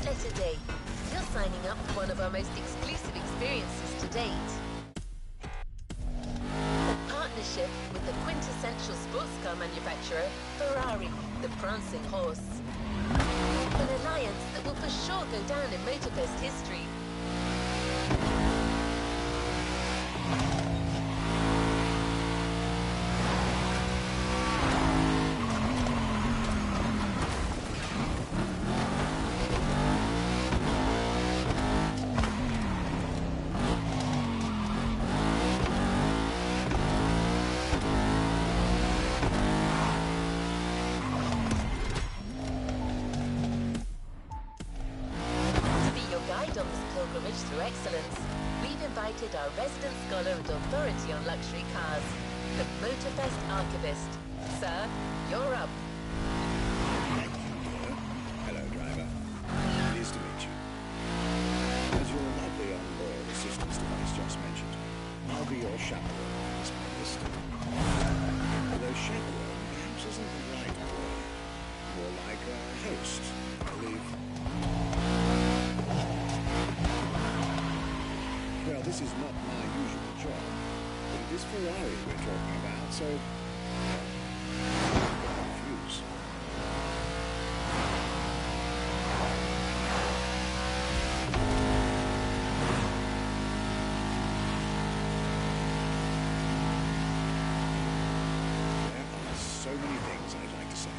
three-letter day. You're signing up for one of our most exclusive experiences to date. A partnership with the quintessential sports car manufacturer, Ferrari, the prancing horse. An alliance that will for sure go down in Motorfest history. Through excellence, we've invited our resident scholar and authority on luxury cars, the Motorfest archivist. Sir, you're up. Thank you. Hello, driver. Pleased to meet you. As your lovely onboard assistance device just mentioned, I'll be your chaperone for this playlist. Although chaperone perhaps isn't the right word. More like a host, I believe. Well, this is not my usual job, but it is Ferrari we're talking about, so I'm confused. There are so many things I'd like to say,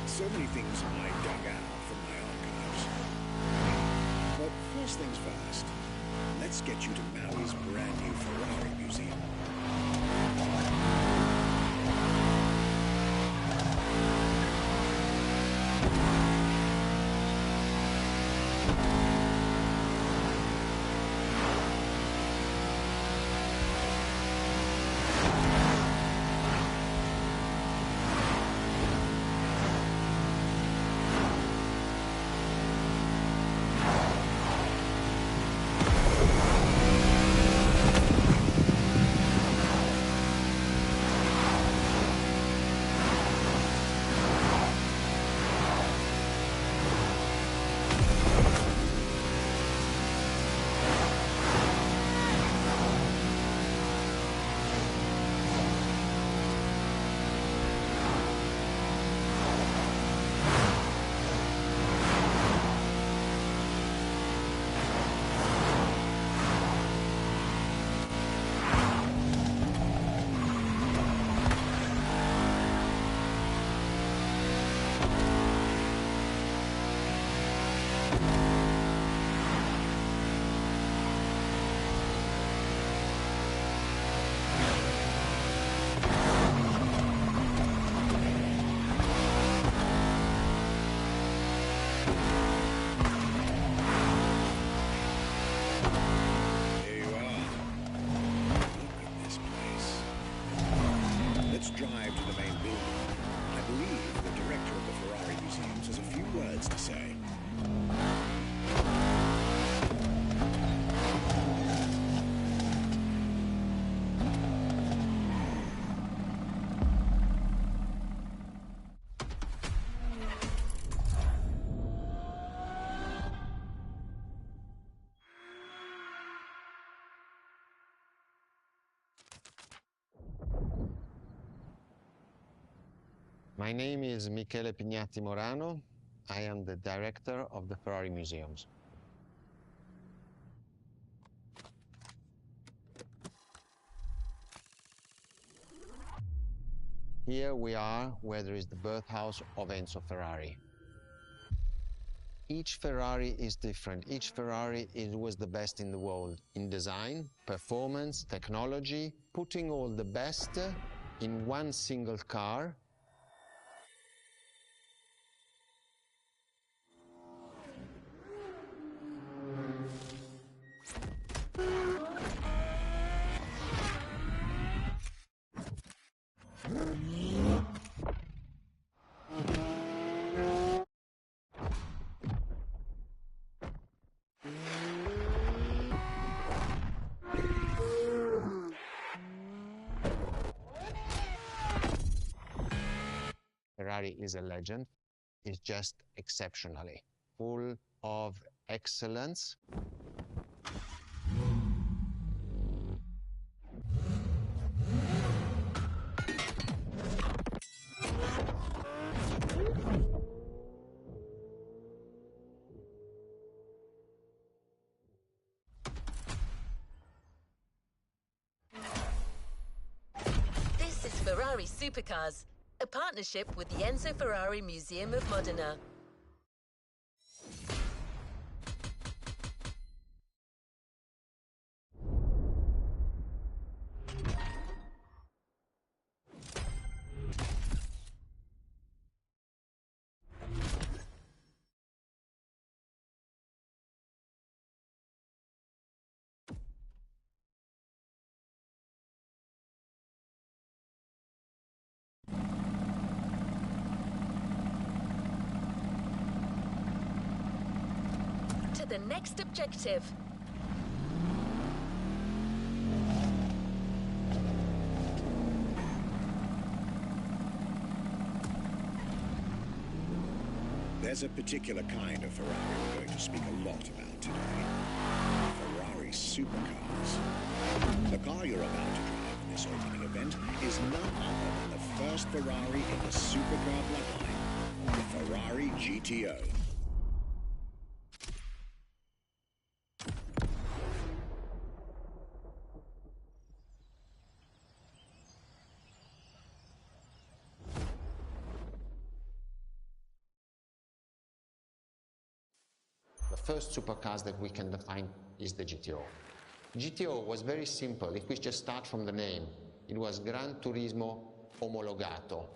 so many things I dug out from my archives. But first things first. Let's get you to Maui's brand new Ferrari museum. Drive to the main building. I believe the director of the Ferrari Museums has a few words to say. My name is Michele Pignatti Morano. I am the director of the Ferrari Museums. Here we are where there is the birthhouse of Enzo Ferrari. Each Ferrari is different. Each Ferrari was the best in the world in design, performance, technology, putting all the best in one single car. Ferrari is a legend. It's just exceptionally full of excellence. This is Ferrari Supercars, a partnership with the Enzo Ferrari Museum of Modena. To the next objective. There's a particular kind of Ferrari we're going to speak a lot about today. Ferrari Supercars. The car you're about to drive in this opening event is none other than the first Ferrari in the supercar bloodline, the Ferrari GTO. The first supercars that we can define is the GTO. GTO was very simple. If we just start from the name, it was Gran Turismo Omologato.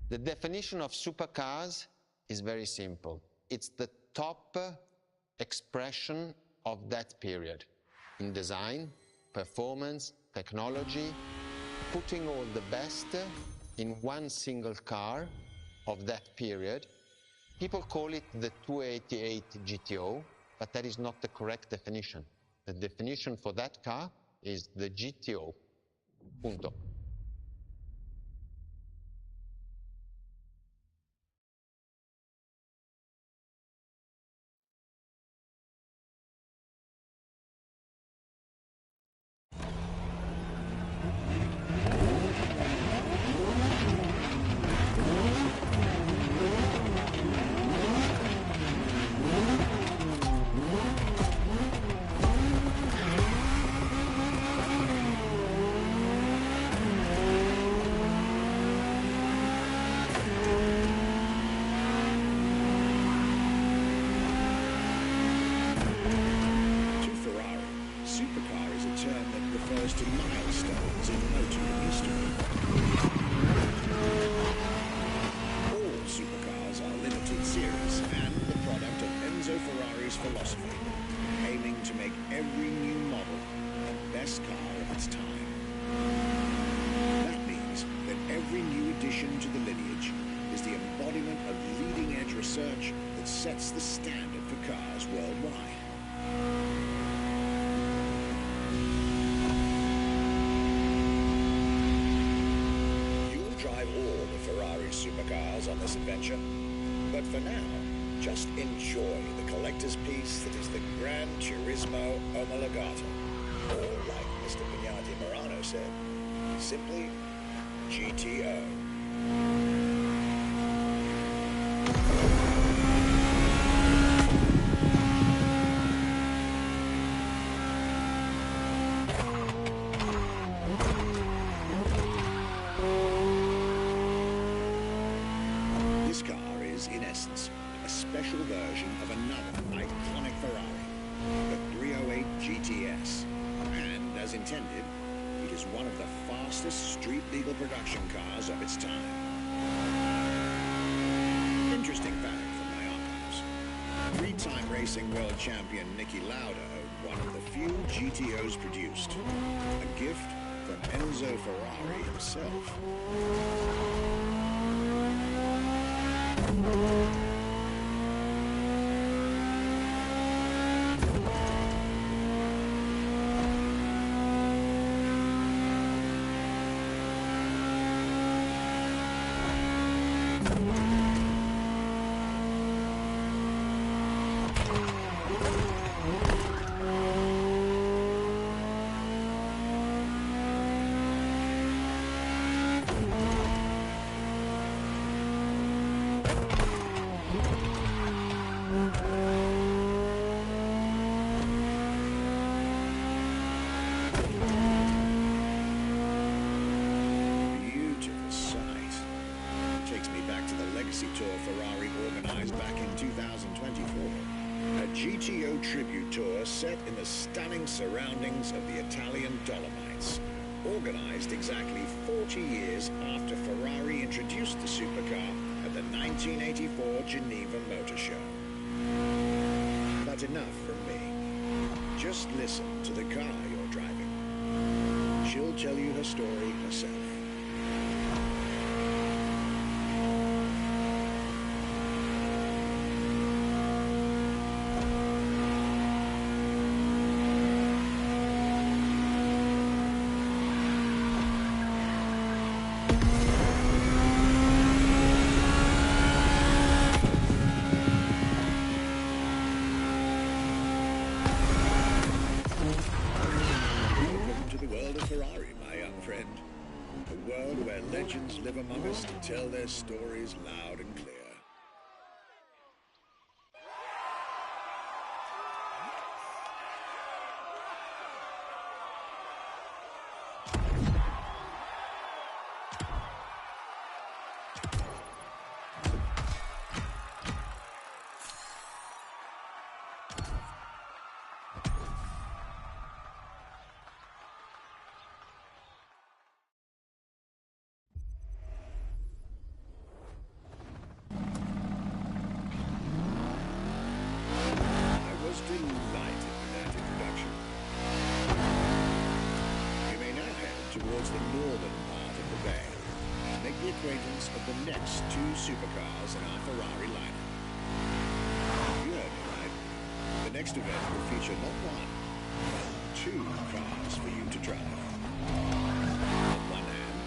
The definition of supercars is very simple. It's the top expression of that period in design, performance, technology, putting all the best in one single car of that period. People call it the 288 GTO, but that is not the correct definition. The definition for that car is the GTO. Punto. To milestones in motoring history. All supercars are limited series and the product of Enzo Ferrari's philosophy, aiming to make every new model the best car of its time. That means that every new addition to the lineage is the embodiment of leading-edge research that sets the standard for cars worldwide. Supercars on this adventure, but for now, just enjoy the collector's piece that is the Gran Turismo Omologato, or like Mr. Pignati Morano said, simply GTO. In essence, a special version of another iconic Ferrari, the 308 GTS. And as intended, it is one of the fastest street-legal production cars of its time. Interesting fact from my archives. Three-time racing world champion Niki Lauda owned one of the few GTOs produced. A gift from Enzo Ferrari himself. Tour Ferrari organized back in 2024. A GTO tribute tour set in the stunning surroundings of the Italian Dolomites. Organized exactly 40 years after Ferrari introduced the supercar at the 1984 Geneva Motor Show. But enough from me. Just listen to the car you're driving. She'll tell you her story herself. Ferrari, my young friend. A world where legends live among us to tell their stories loud and clear. Towards the northern part of the bay, make the acquaintance of the next two supercars in our Ferrari lineup. You heard me right. The next event will feature not one, but two cars for you to drive. On one hand,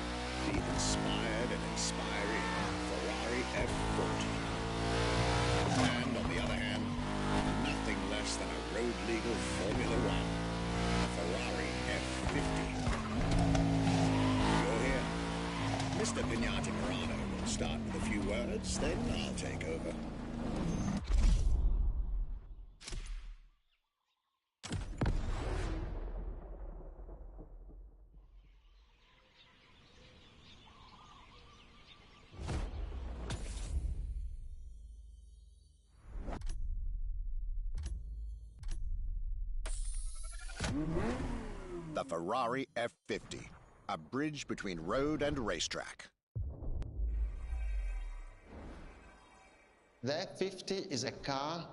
the inspired and inspiring Ferrari F40. And on the other hand, nothing less than a road-legal Formula One, a Ferrari F50. Mr. Pignati Morano will start with a few words, then I'll take over. The Ferrari F50. A bridge between road and racetrack. The F50 is a car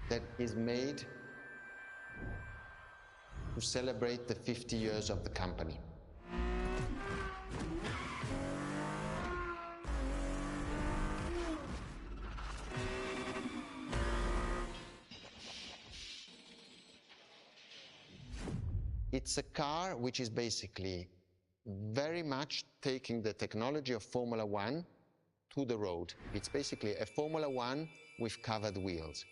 that is made to celebrate the 50 years of the company. It's a car which is basically very much taking the technology of Formula One to the road. It's basically a Formula One with covered wheels.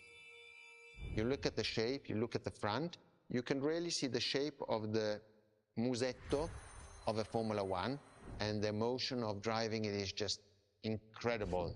You look at the shape, you look at the front, you can really see the shape of the musetto of a Formula One, and the emotion of driving it is just incredible.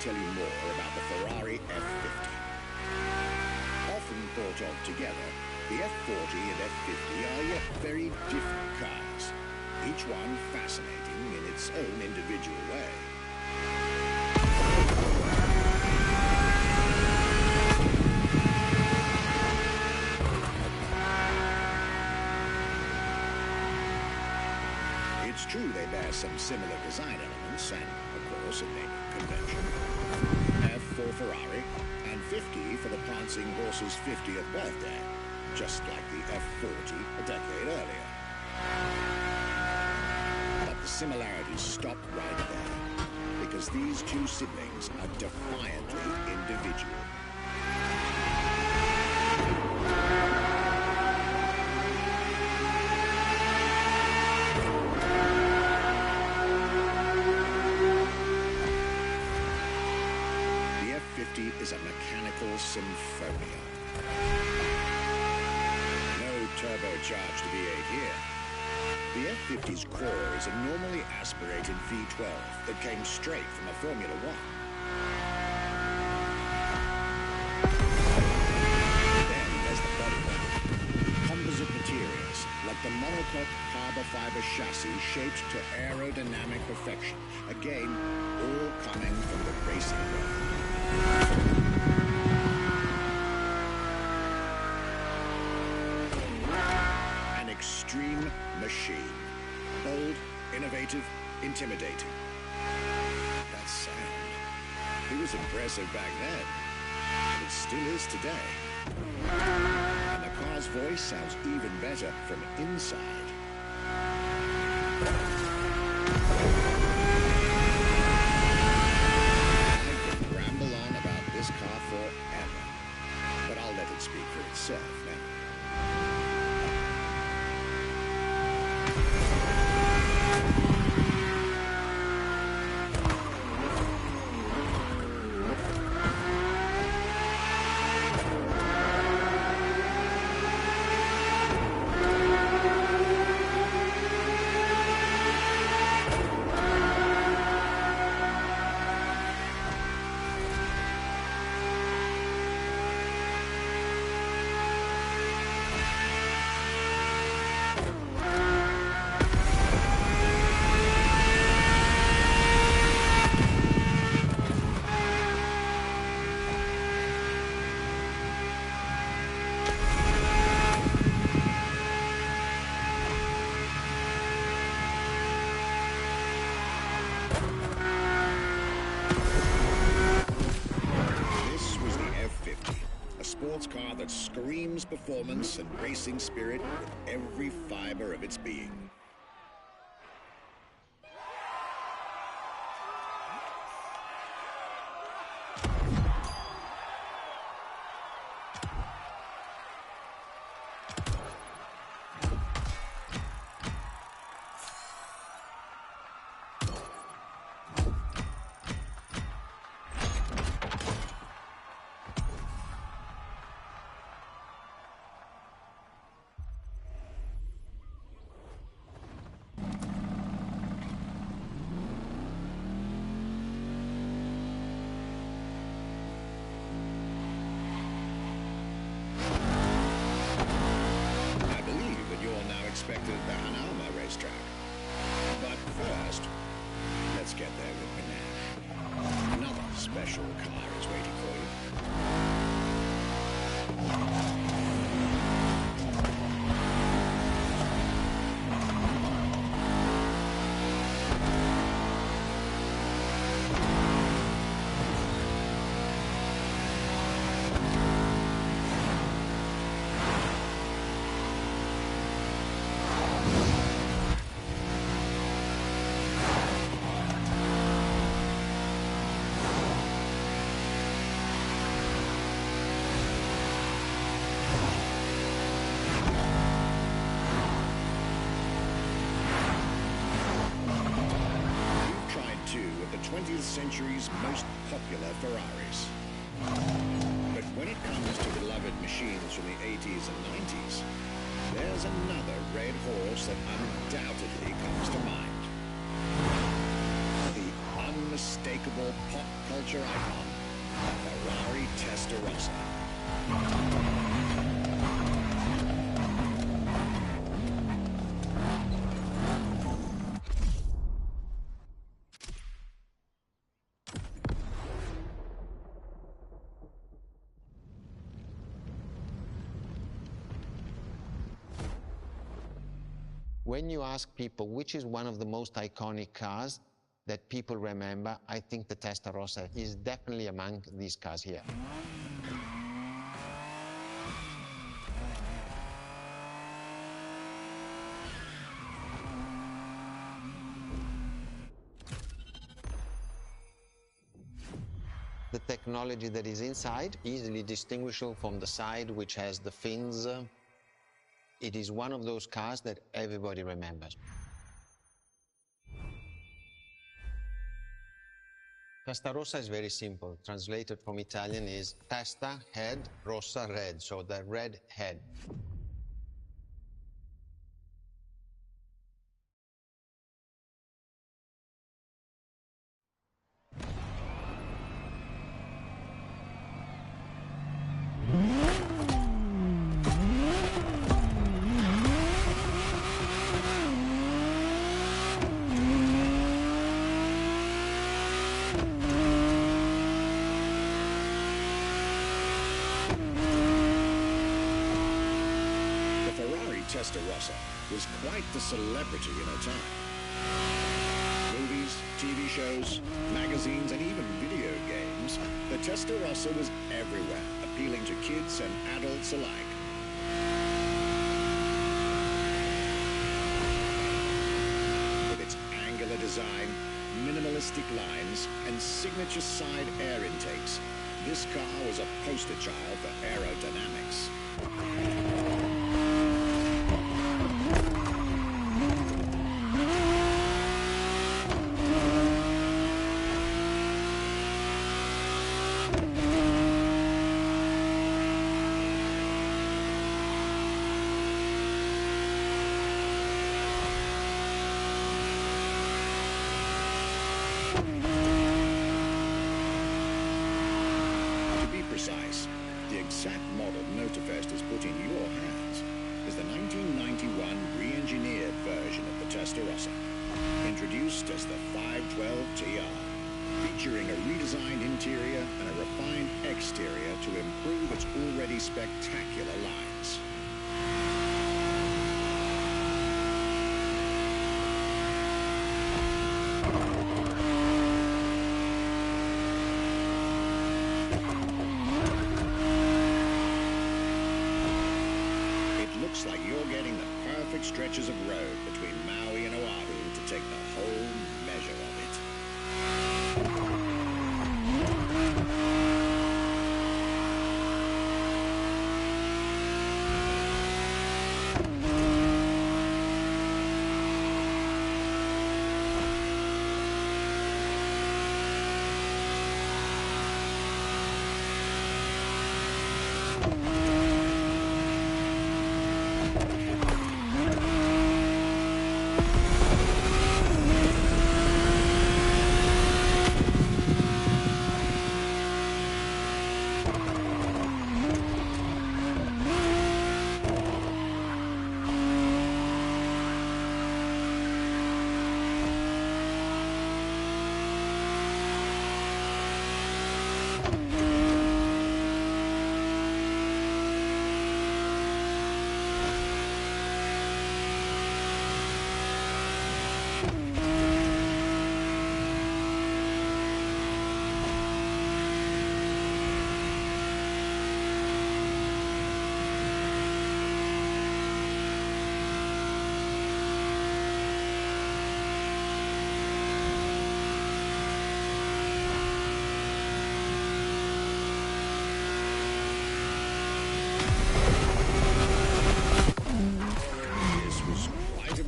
Tell you more about the Ferrari F50. Often thought of together, the F40 and F50 are yet very different cars, each one fascinating in its own individual way. true they bear some similar design elements and, of course, a naming convention. F for Ferrari, and 50 for the prancing horse's 50th birthday, just like the F40 a decade earlier. But the similarities stop right there, because these two siblings are defiantly individual. Is a mechanical symphonia. No turbocharged V8 here. The F50's core is a normally aspirated V12 that came straight from a Formula One. Then there's the bodywork. Composite materials, like the monocoque carbon fiber chassis shaped to aerodynamic perfection. Again, all coming from the racing world. An extreme machine. Bold, innovative, intimidating. That sound. It was impressive back then. It still is today. And the car's voice sounds even better from inside. This car forever, but I'll let it speak for itself now. Car that screams performance and racing spirit with every fiber of its being. Expected at the Hanalma racetrack. But first, let's get there with Panache. Another special car is waiting for you. The 20th century's most popular Ferraris. But when it comes to beloved machines from the 80s and 90s, there's another red horse that undoubtedly comes to mind. The unmistakable pop culture icon, Ferrari Testarossa. When you ask people which is one of the most iconic cars that people remember, I think the Testarossa is definitely among these cars here. The technology that is inside, easily distinguishable from the side which has the fins. It is one of those cars that everybody remembers. Testarossa is very simple. Translated from Italian is testa, head, rossa, red, so the red head. Testarossa was quite the celebrity in her time. Movies, TV shows, magazines, and even video games, the Testarossa was everywhere, appealing to kids and adults alike. With its angular design, minimalistic lines, and signature side air intakes, this car was a poster child for aerodynamics. The exact model Motorfest has put in your hands is the 1991 re-engineered version of the Testarossa, introduced as the 512 TR, featuring a redesigned interior and a refined exterior to improve its already spectacular lines. Looks like you're getting the perfect stretches of road between Maui and Oahu to take the whole measure of it.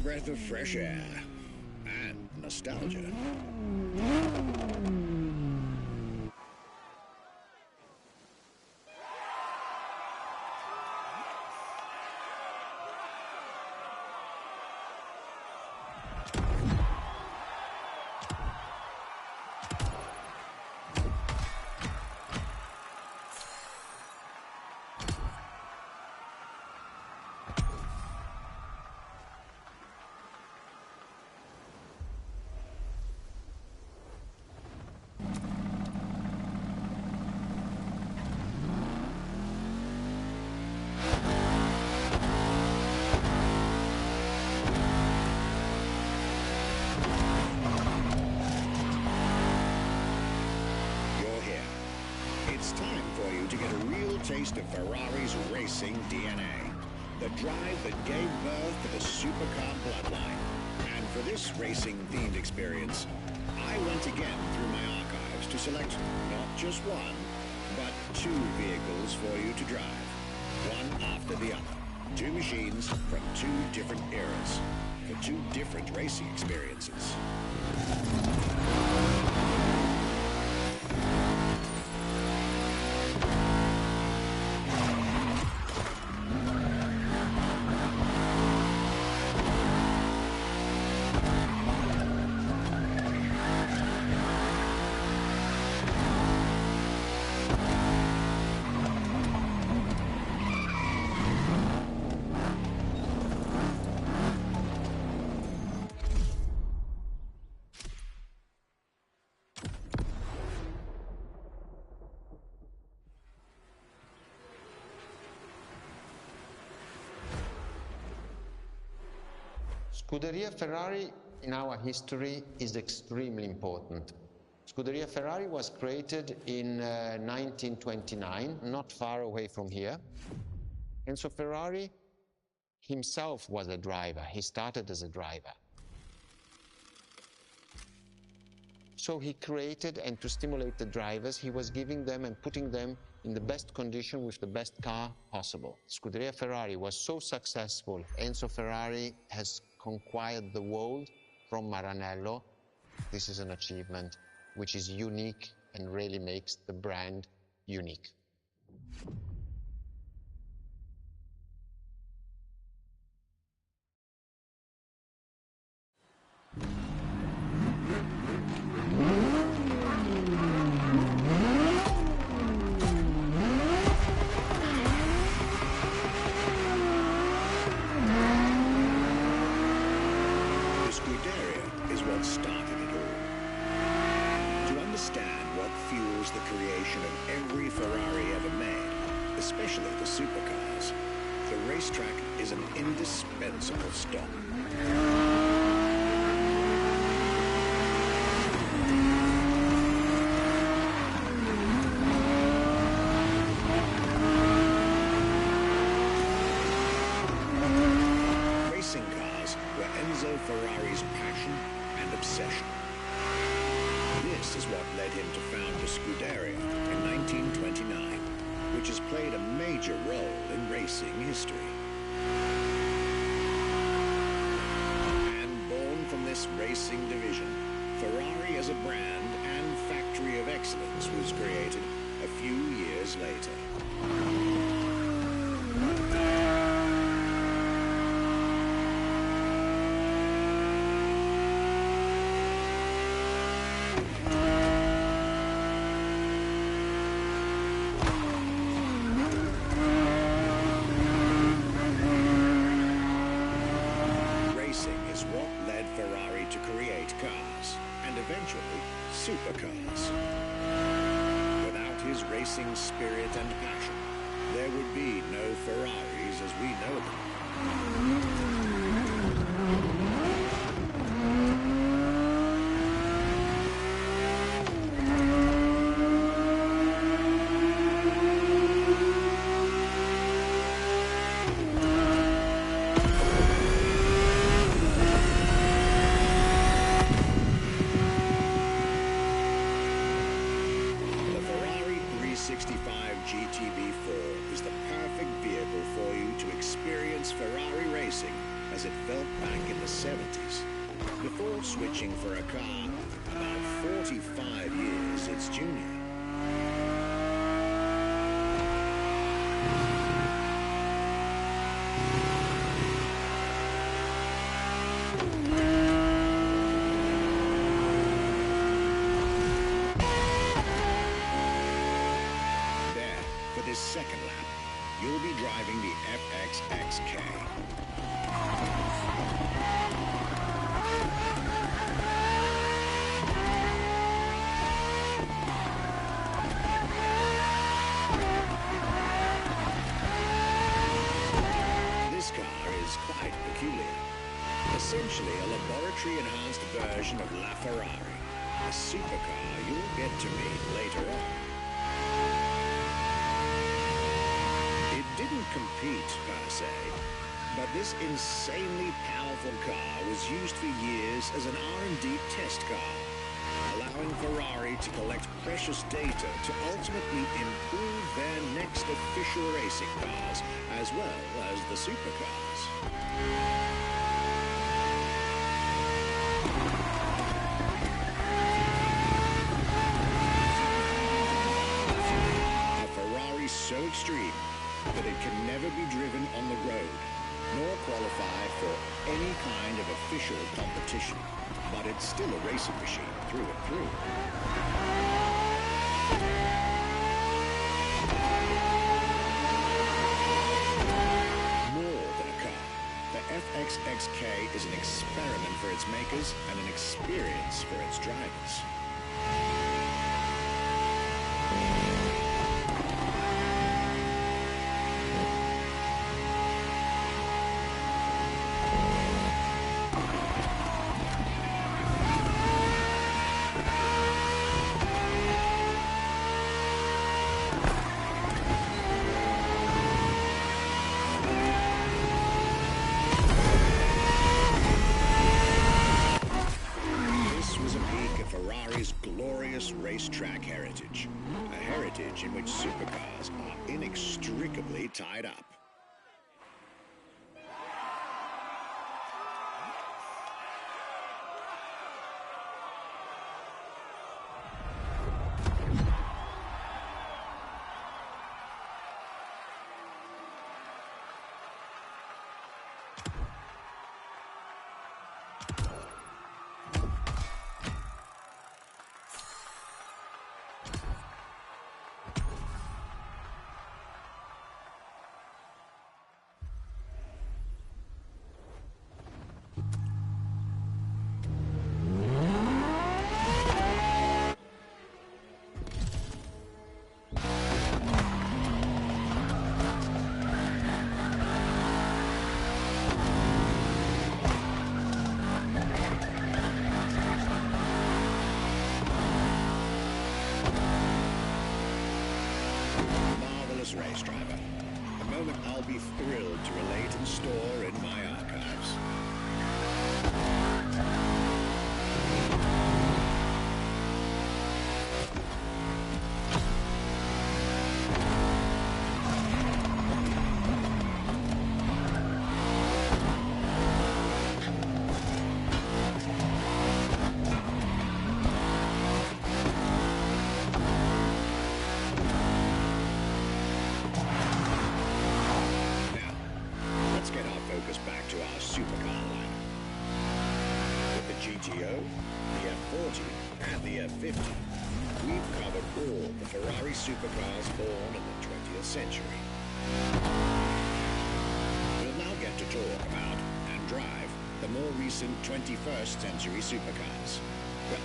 Breath of fresh air and nostalgia. for you to get a real taste of Ferrari's racing DNA. The drive that gave birth to the supercar bloodline. And for this racing-themed experience, I went again through my archives to select not just one, but two vehicles for you to drive, one after the other. Two machines from two different eras, for two different racing experiences. Scuderia Ferrari in our history is extremely important. Scuderia Ferrari was created in 1929, not far away from here. Enzo Ferrari himself was a driver. He started as a driver. So he created, and to stimulate the drivers, he was giving them and putting them in the best condition with the best car possible. Scuderia Ferrari was so successful. Enzo Ferrari has conquered the world from Maranello. This is an achievement which is unique and really makes the brand unique. The creation of every Ferrari ever made, especially the supercars. The racetrack is an indispensable stop. Racing cars were Enzo Ferrari's passion and obsession. This is what led him to found the Scuderia in 1929, which has played a major role in racing history. And born from this racing division, Ferrari as a brand and factory of excellence was created a few years later. Supercars. Without his racing spirit and passion, there would be no Ferraris as we know them. GTB4 is the perfect vehicle for you to experience Ferrari racing as it felt back in the 70s. Before switching for a car about 45 years its junior. This second lap, you'll be driving the FXXK. This car is quite peculiar. Essentially a laboratory-enhanced version of La Ferrari, a supercar you'll get to meet later on. didn't compete per se, but this insanely powerful car was used for years as an R&D test car, allowing Ferrari to collect precious data to ultimately improve their next official racing cars, as well as the supercars. A Ferrari so extreme that it can never be driven on the road, nor qualify for any kind of official competition. But it's still a racing machine through and through. More than a car, the FXXK is an experiment for its makers and an experience for its drivers. Ferrari's glorious racetrack heritage, a heritage in which supercars are inextricably tied up. Race driver, a moment I'll be thrilled to relate and store in my archives. Back to our supercar lineup. With the GTO, the F40, and the F50, we've covered all the Ferrari supercars born in the 20th century. We'll now get to talk about and drive the more recent 21st century supercars. Well,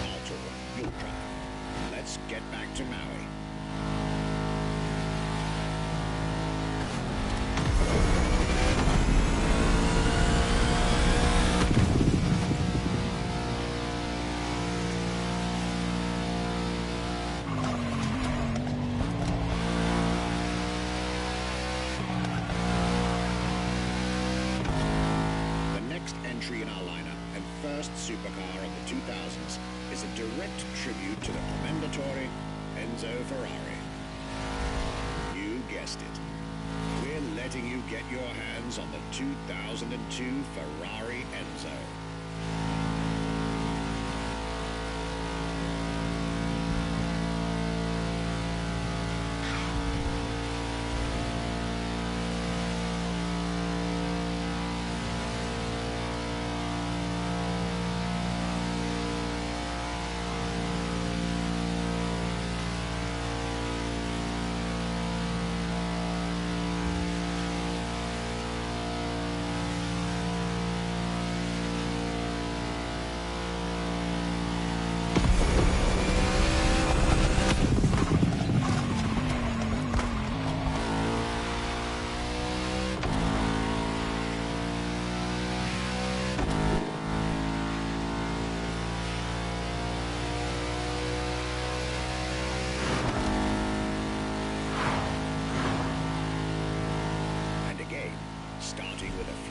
I'll talk, you'll drive. Let's get back to Maui. In our lineup and first supercar of the 2000s is a direct tribute to the commendatore Enzo Ferrari. You guessed it. We're letting you get your hands on the 2002 Ferrari Enzo.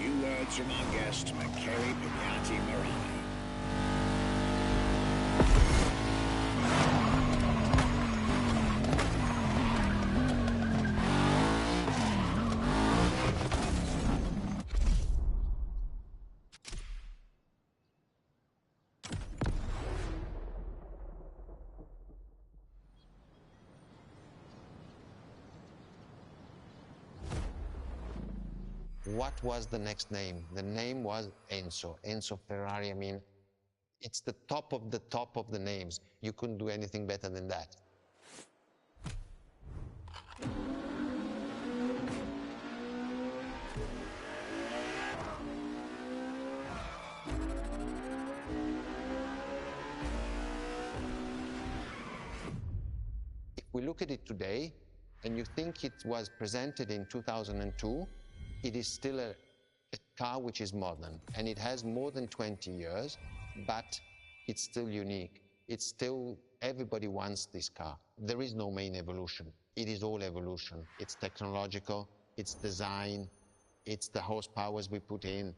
few words from our guest, Makeri Pignati Morani. What was the next name? The name was Enzo. Enzo Ferrari, I mean, it's the top of the names. You couldn't do anything better than that. If we look at it today, and you think it was presented in 2002, it is still a car which is modern, and it has more than 20 years, but it's still unique. It's still, everybody wants this car. There is no main evolution. It is all evolution. It's technological, it's design, it's the horsepowers we put in,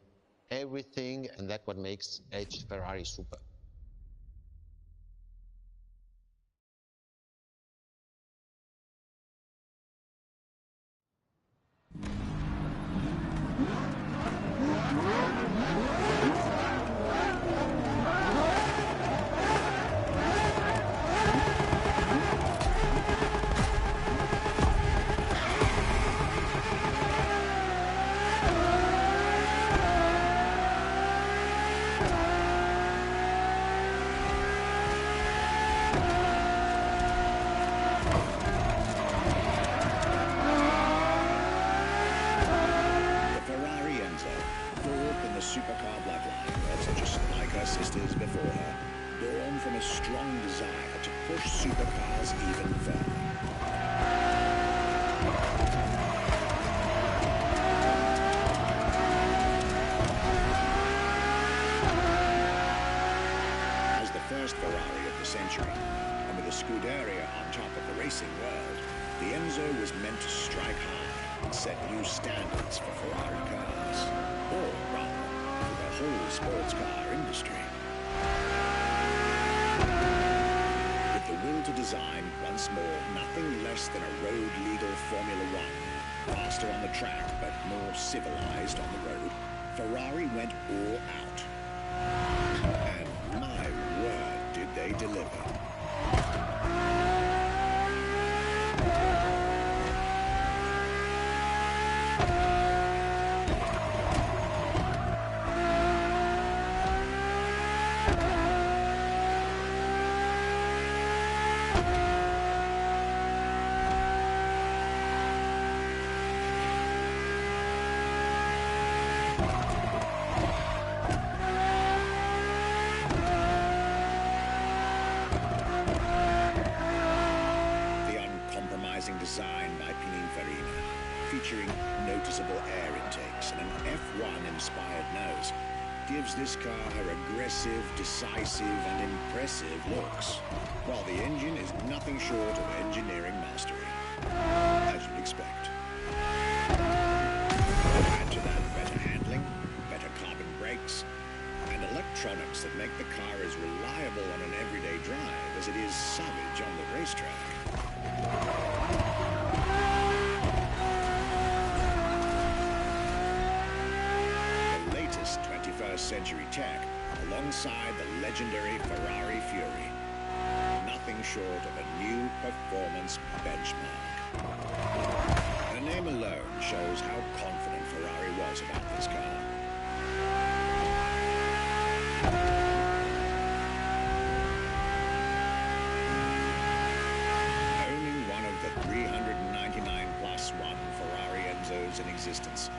everything, and that's what makes Ferrari super. Supercar bloodline, that's just like her sisters before her, born from a strong desire to push supercars even further. As the first Ferrari of the century, and with a Scuderia on top of the racing world, the Enzo was meant to strike hard and set new standards for Ferrari cars, or rather, for the whole sports car industry. With the will to design, once more, nothing less than a road-legal Formula One, faster on the track but more civilized on the road, Ferrari went all out. And my word, did they deliver. Design by Pininfarina, featuring noticeable air intakes and an F1-inspired nose, gives this car her aggressive, decisive, and impressive looks, while the engine is nothing short of engineering mastery, as you'd expect. Add to that better handling, better carbon brakes, and electronics that make the car as reliable on an everyday drive as it is savage on the racetrack. The latest 21st century tech, alongside the legendary Ferrari Fury. Nothing short of a new performance benchmark. Her name alone shows how confident Ferrari was about this car. Owning one of the 399 plus one Ferrari Enzos in existence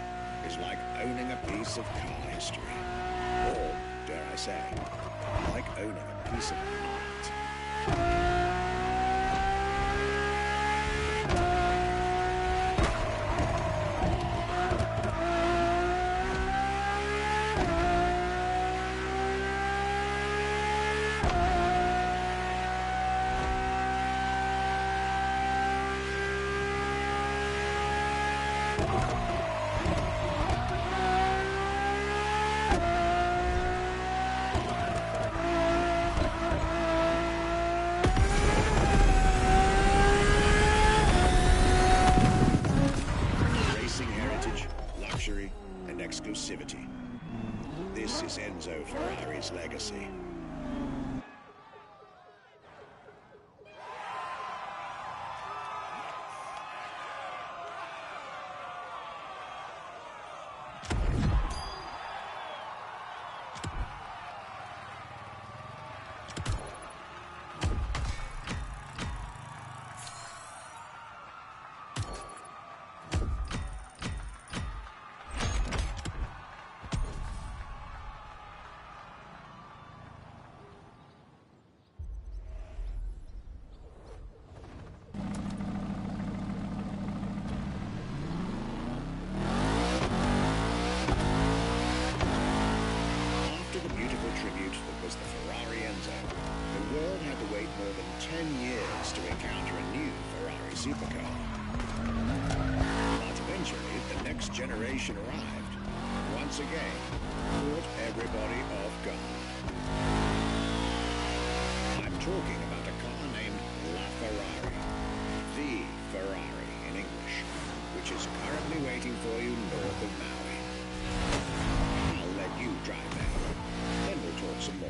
is like owning a piece of car history. Or, dare I say, like owning a piece of art. and exclusivity. This is Enzo Ferrari's legacy. Tribute that was the Ferrari Enzo, the world had to wait more than 10 years to encounter a new Ferrari supercar. But eventually, the next generation arrived, once again, caught everybody off guard. I'm talking about a car named La Ferrari, the Ferrari in English, which is currently waiting for you north of Maui. I'll let you drive there. Then we'll talk some more.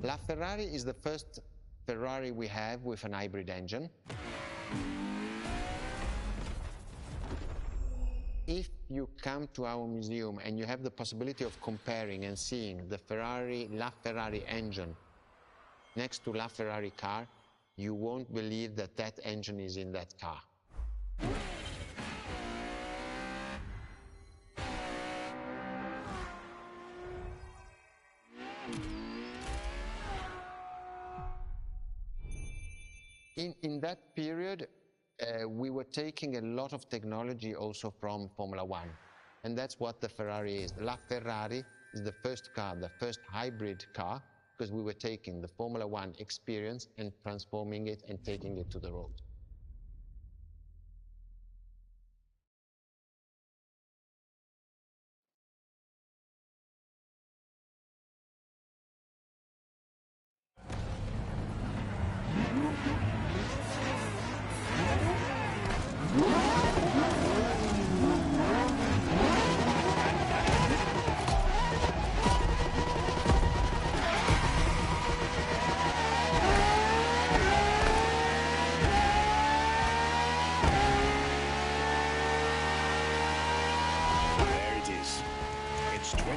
La Ferrari is the first Ferrari we have with an hybrid engine. If you come to our museum and you have the possibility of comparing and seeing the La Ferrari engine next to La Ferrari car, you won't believe that that engine is in that car. In that period, we were taking a lot of technology also from Formula One, and that's what the Ferrari is. La Ferrari is the first car, the first hybrid car, because we were taking the Formula One experience and transforming it and taking it to the road.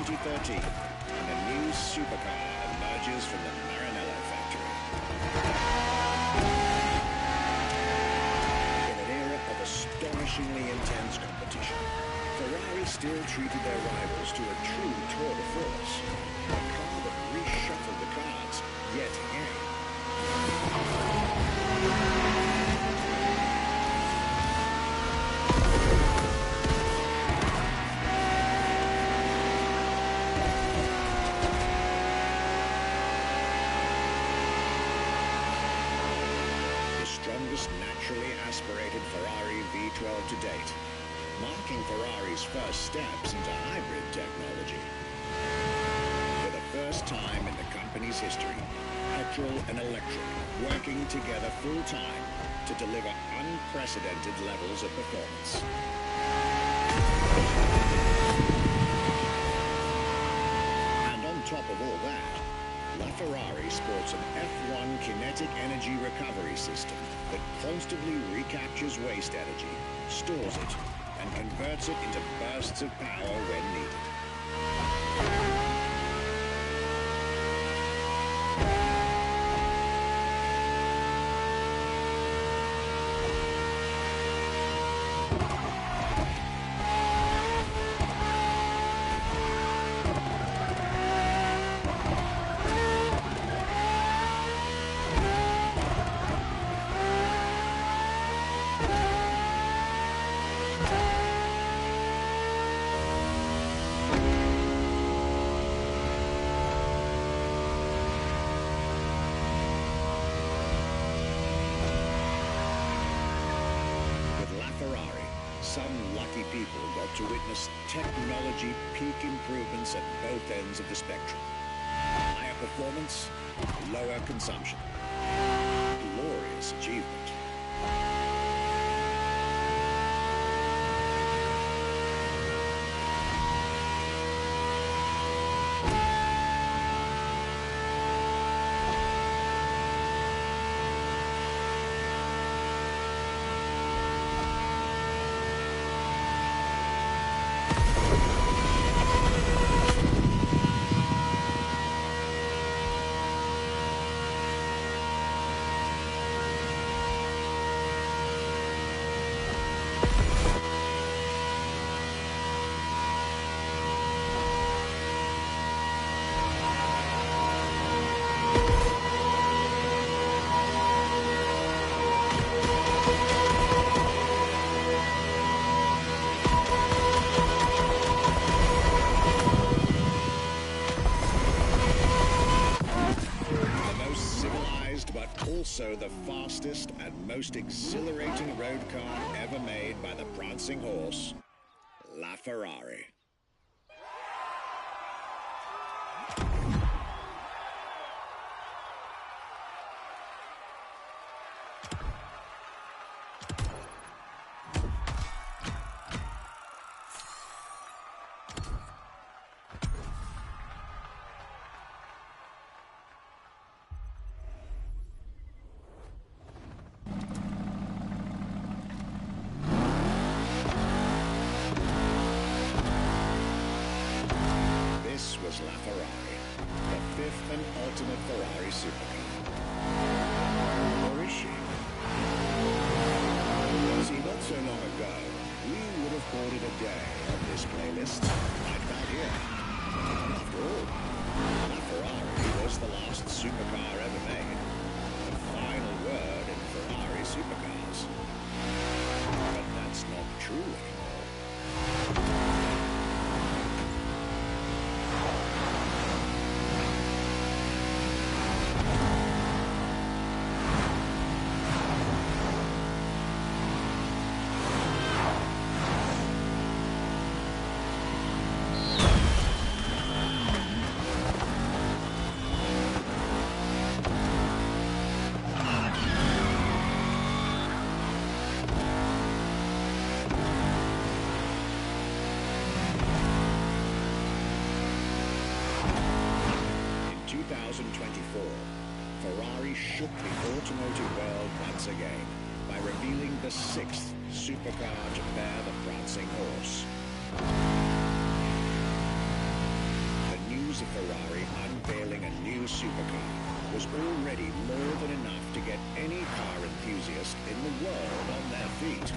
2013, and a new supercar emerges from the Maranello factory. In an era of astonishingly intense competition, Ferrari still treated their rivals to a true tour de force, a car that reshuffled the cards yet again. Naturally aspirated Ferrari V12 to date, marking Ferrari's first steps into hybrid technology. For the first time in the company's history, petrol and electric working together full-time to deliver unprecedented levels of performance. And on top of all that, LaFerrari sports an F1 kinetic energy recovery system that constantly recaptures waste energy, stores it, and converts it into bursts of power when needed. Some lucky people got to witness technology peak improvements at both ends of the spectrum. Higher performance, lower consumption. Glorious achievement. Also the fastest and most exhilarating road car ever made by the prancing horse, LaFerrari. Was LaFerrari, the fifth and ultimate Ferrari supercar. Or is she? See, not so long ago, we would have called it a day on this playlist, right about here. After all, LaFerrari was the last supercar ever made. The final word in Ferrari supercars. But that's not true anymore. In 2024, Ferrari shook the automotive world once again by revealing the sixth supercar to bear the prancing horse. news of Ferrari unveiling a new supercar was already more than enough to get any car enthusiast in the world on their feet.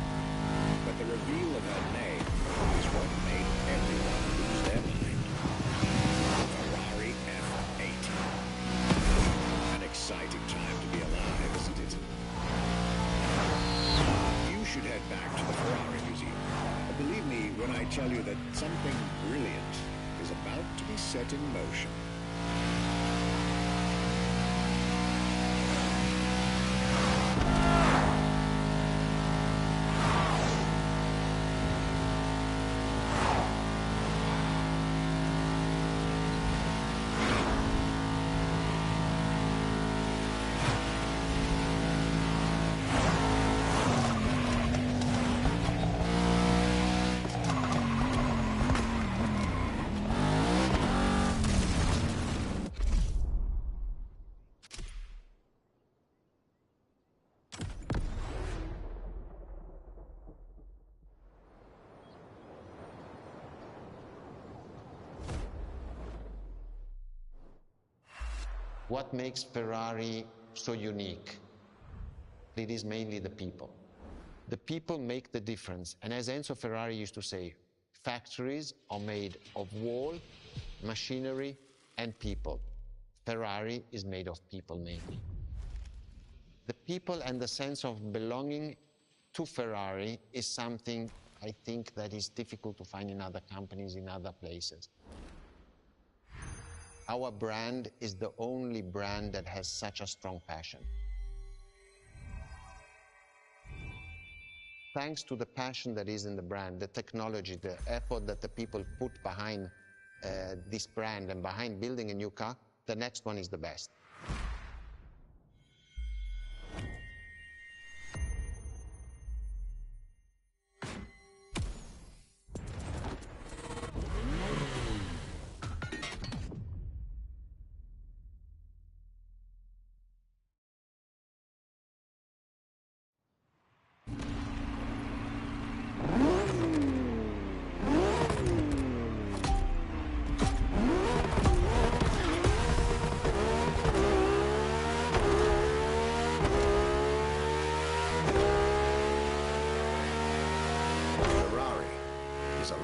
But the reveal of her name is what made everyone lose their mind. Ferrari F80. An exciting time to be alive, isn't it? You should head back to the Ferrari Museum. Believe me when I tell you that something brilliant is about to be set in motion. What makes Ferrari so unique? It is mainly the people. The people make the difference. And as Enzo Ferrari used to say, factories are made of wall, machinery, and people. Ferrari is made of people mainly. The people and the sense of belonging to Ferrari is something I think that is difficult to find in other companies, in other places. Our brand is the only brand that has such a strong passion. Thanks to the passion that is in the brand, the technology, the effort that the people put behind this brand and behind building a new car, the next one is the best.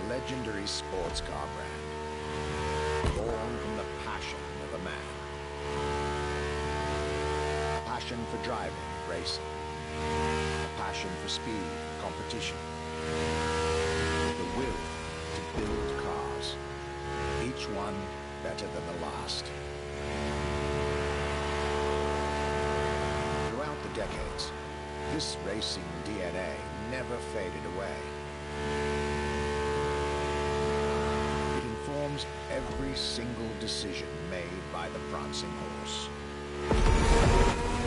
Legendary sports car brand, born from the passion of a man. A passion for driving, racing. A passion for speed, competition. The will to build cars, each one better than the last. Throughout the decades, this racing DNA never faded away. Informs every single decision made by the prancing horse. It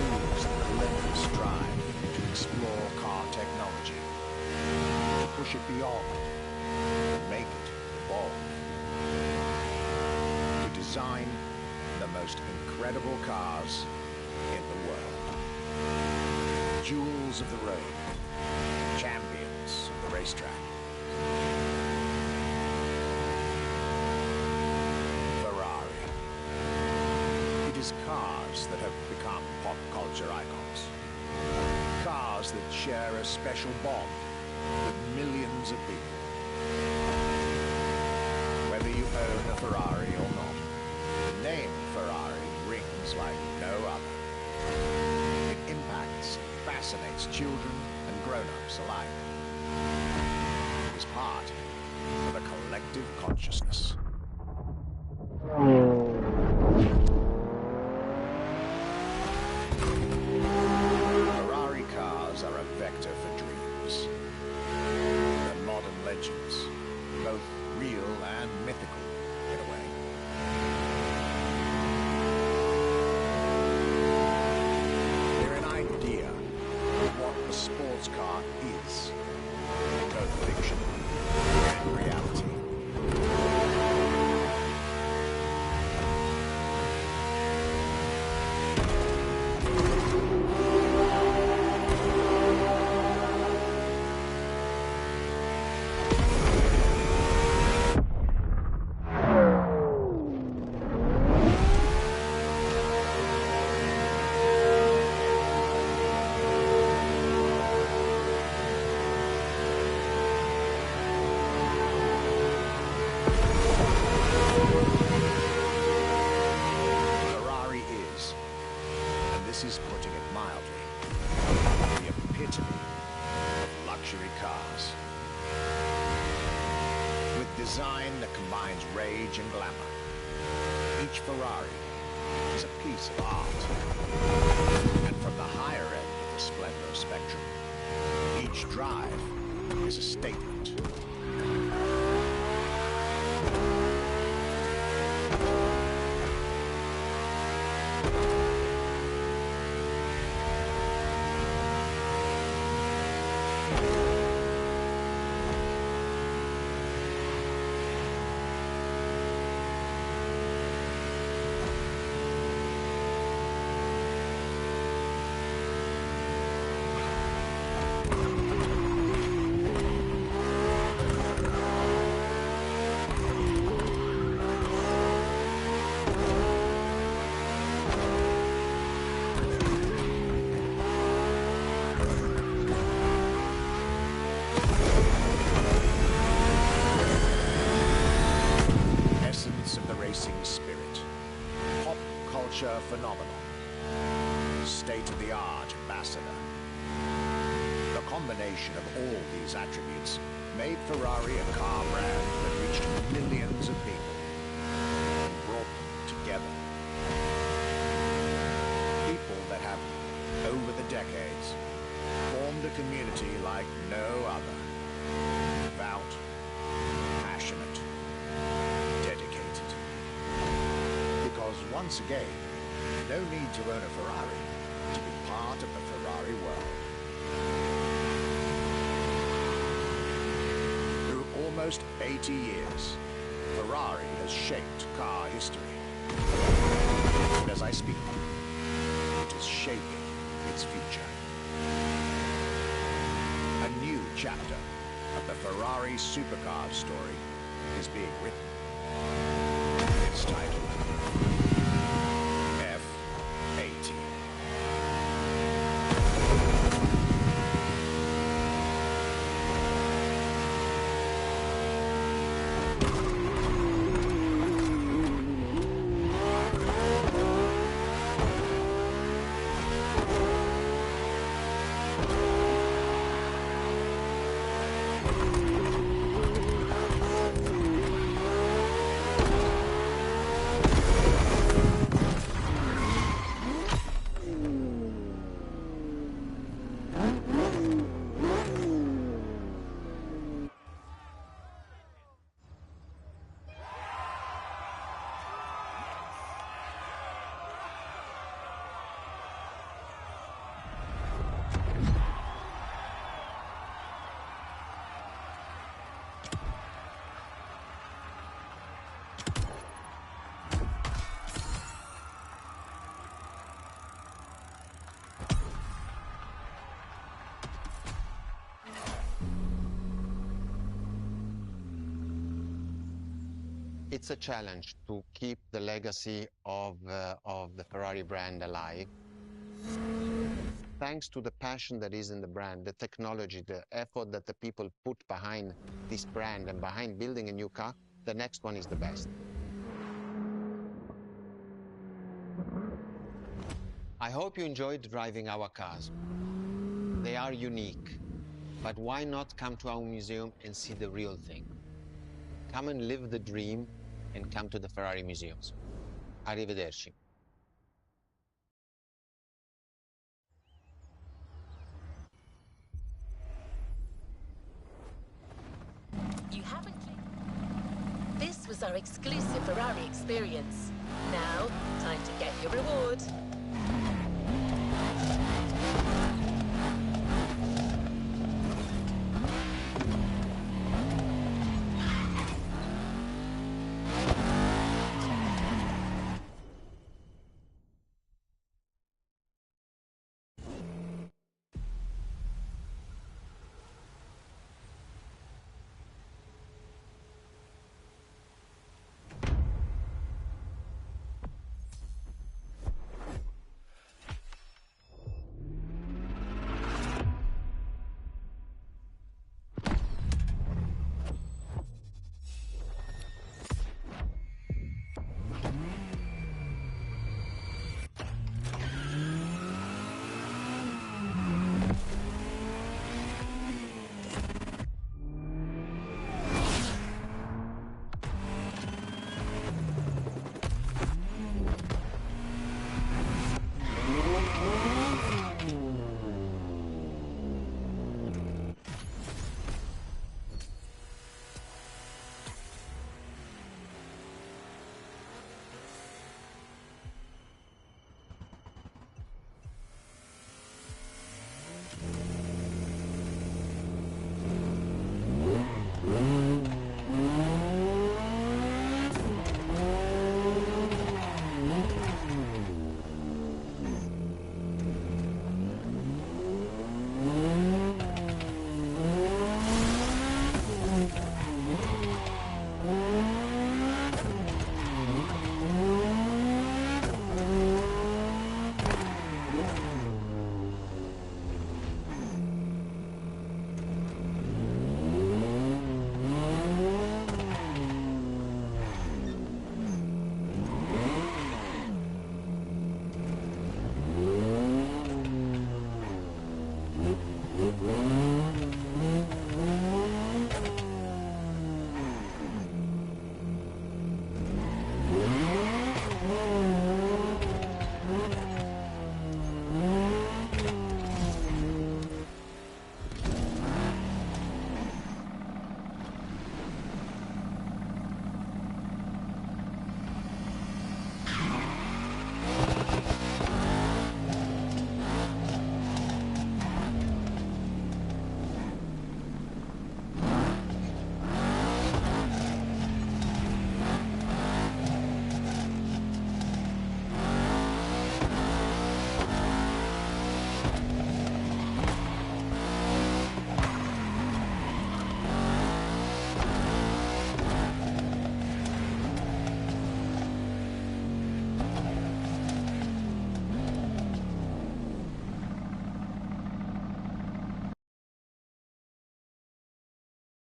moves the relentless drive to explore car technology, to push it beyond, to make it evolve, to design the most incredible cars in the world. Jewels of the road, champions of the racetrack. Cars that have become pop culture icons. Cars that share a special bond with millions of people. Whether you own a Ferrari or not, the name Ferrari rings like no other. It impacts, fascinates children and grown-ups alike. It is part of a collective consciousness. Both real and mythical, in a way. They're an idea of what a sports car is, both fiction and reality. luxury cars. With design that combines rage and glamour, each Ferrari is a piece of art. And from the higher end of the splendor spectrum, each drive is a statement. Phenomenon, state-of-the-art ambassador. The combination of all these attributes made Ferrari a car brand that reached millions of people and brought them together. People that have, over the decades, formed a community like no other. Devout, passionate, dedicated. Because once again, no need to own a Ferrari to be part of the Ferrari world. Through almost 80 years, Ferrari has shaped car history. And as I speak, it is shaping its future. A new chapter of the Ferrari Supercars story is being written. It's titled It's a challenge to keep the legacy of the Ferrari brand alive. Thanks to the passion that is in the brand, the technology, the effort that the people put behind this brand and behind building a new car, the next one is the best. I hope you enjoyed driving our cars. They are unique, but why not come to our museum and see the real thing? Come and live the dream and come to the Ferrari museums. Arrivederci. You haven't clicked. This was our exclusive Ferrari experience. Now, time to get your reward.